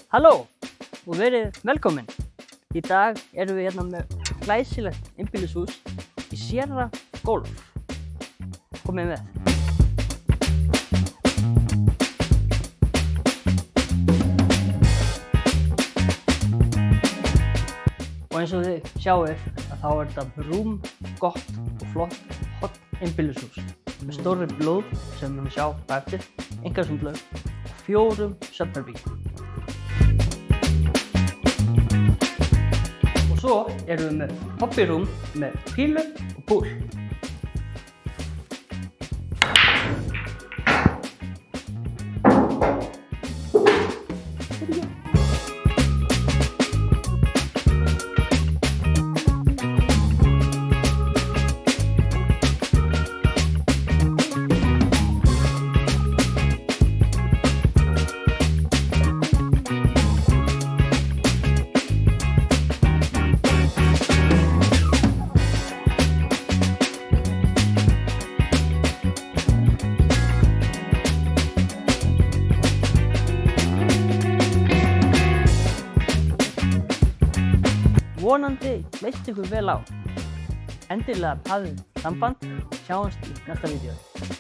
Halló og verið velkomin. Í dag erum við hérna með glæsilegt einbýlishús í Sierra Golf. Komið með. Og eins og þið sjáið að þá er þetta rúmgott og flott hot einbýlishús með stórri lóð sem við sjá á eftir, einkasundlaug og 4 svefnherbergjum. Og svo erum við með hobbyrúm með pílu og púl. Vonandi leist ykkur vel á. Endilega hafið samband. Sjáumst í næsta vídeó.